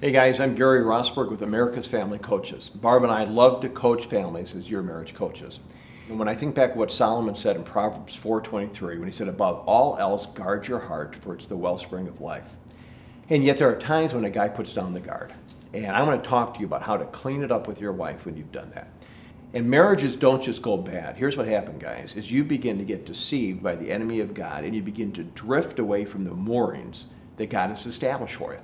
Hey guys, I'm Gary Rosberg with America's Family Coaches. Barb and I love to coach families as your marriage coaches. And when I think back what Solomon said in Proverbs 4:23, when he said, above all else, guard your heart, for it's the wellspring of life. And yet there are times when a guy puts down the guard. And I want to talk to you about how to clean it up with your wife when you've done that. And marriages don't just go bad. Here's what happened, guys, is you begin to get deceived by the enemy of God, and you begin to drift away from the moorings that God has established for you.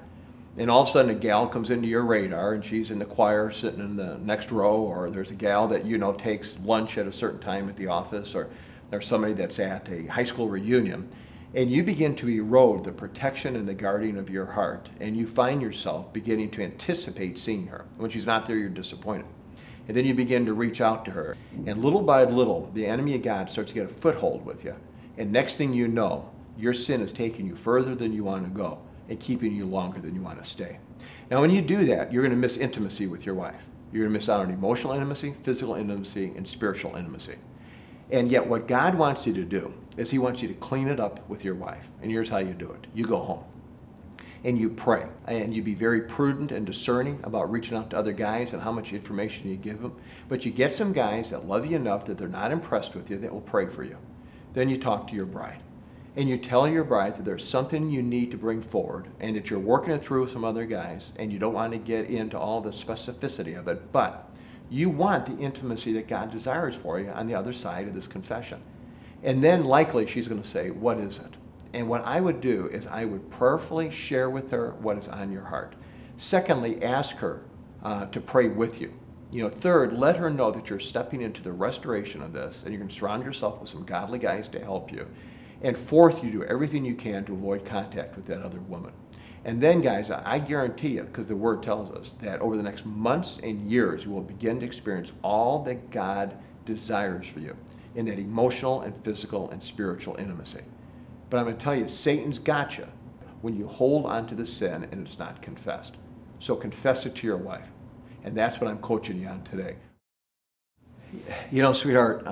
And all of a sudden a gal comes into your radar and she's in the choir sitting in the next row, or there's a gal that you know takes lunch at a certain time at the office, or there's somebody that's at a high school reunion, and you begin to erode the protection and the guarding of your heart, and you find yourself beginning to anticipate seeing her. When she's not there, you're disappointed. And then you begin to reach out to her, and little by little the enemy of God starts to get a foothold with you, and next thing you know, your sin is taking you further than you want to go and keeping you longer than you want to stay. Now when you do that, you're going to miss intimacy with your wife. You're going to miss out on emotional intimacy, physical intimacy, and spiritual intimacy. And yet what God wants you to do is He wants you to clean it up with your wife. And here's how you do it. You go home and you pray, and you be very prudent and discerning about reaching out to other guys and how much information you give them. But you get some guys that love you enough that they're not impressed with you that will pray for you. Then you talk to your bride. And you tell your bride that there's something you need to bring forward, and that you're working it through with some other guys, and you don't want to get into all the specificity of it, but you want the intimacy that God desires for you on the other side of this confession. And then likely she's going to say, what is it? And what I would do is I would prayerfully share with her what is on your heart. Secondly, ask her to pray with you. Third, let her know that you're stepping into the restoration of this, and you're going to surround yourself with some godly guys to help you. And fourth, you do everything you can to avoid contact with that other woman. And then, guys, I guarantee you, because the Word tells us, that over the next months and years, you will begin to experience all that God desires for you in that emotional and physical and spiritual intimacy. But I'm going to tell you, Satan's got you when you hold on to the sin and it's not confessed. So confess it to your wife. And that's what I'm coaching you on today. Sweetheart,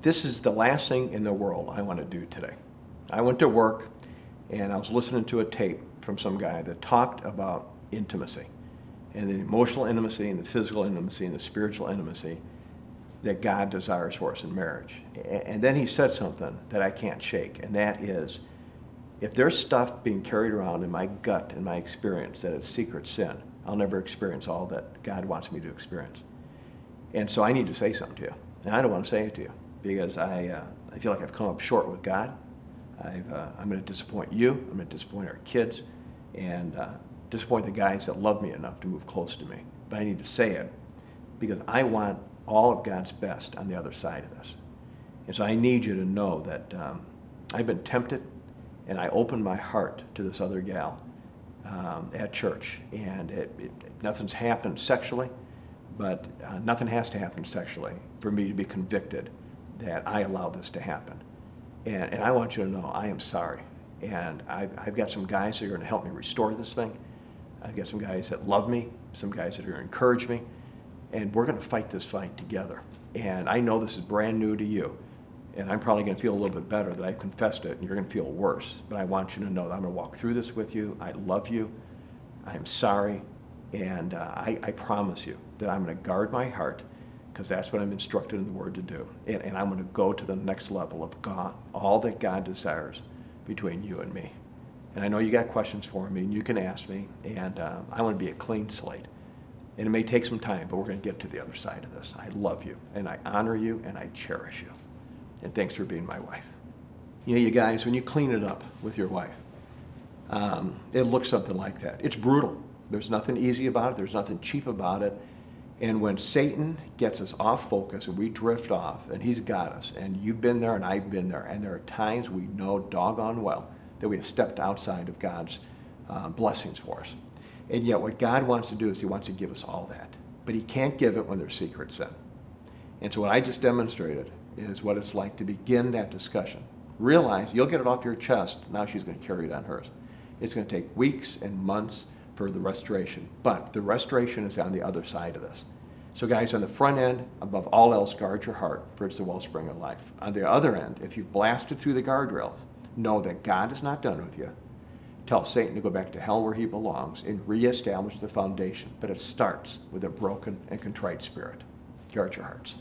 this is the last thing in the world I want to do today. I went to work and I was listening to a tape from some guy that talked about intimacy, and the emotional intimacy and the physical intimacy and the spiritual intimacy that God desires for us in marriage. And then he said something that I can't shake, and that is, if there's stuff being carried around in my gut and my experience that it's secret sin, I'll never experience all that God wants me to experience. And so I need to say something to you. And I don't want to say it to you, because I feel like I've come up short with God. I'm going to disappoint you, I'm going to disappoint our kids, and disappoint the guys that love me enough to move close to me. But I need to say it because I want all of God's best on the other side of this. And so I need you to know that I've been tempted, and I opened my heart to this other gal at church, and nothing's happened sexually, but nothing has to happen sexually for me to be convicted that I allowed this to happen. And I want you to know I am sorry. And I've got some guys that are going to help me restore this thing. I've got some guys that love me, some guys that are going to encourage me, and we're going to fight this fight together. And I know this is brand new to you, and I'm probably going to feel a little bit better that I've confessed it, and you're going to feel worse. But I want you to know that I'm going to walk through this with you. I love you. I'm sorry. And I promise you that I'm going to guard my heart, because that's what I'm instructed in the Word to do. And I'm going to go to the next level of God, all that God desires between you and me. And I know you got questions for me, and you can ask me, and I want to be a clean slate. And it may take some time, but we're going to get to the other side of this. I love you, and I honor you, and I cherish you. And thanks for being my wife. You guys, when you clean it up with your wife, it looks something like that. It's brutal. There's nothing easy about it. There's nothing cheap about it. And when Satan gets us off focus and we drift off, and he's got us, and you've been there and I've been there, and there are times we know doggone well that we have stepped outside of God's blessings for us. And yet what God wants to do is He wants to give us all that. But He can't give it when there's secret sin. And so what I just demonstrated is what it's like to begin that discussion. Realize you'll get it off your chest. Now she's going to carry it on hers. It's going to take weeks and months for the restoration. But the restoration is on the other side of this. So guys, on the front end, above all else, guard your heart, for it's the wellspring of life. On the other end, if you've blasted through the guardrails, know that God is not done with you. tell Satan to go back to hell where he belongs and reestablish the foundation. But it starts with a broken and contrite spirit. Guard your hearts.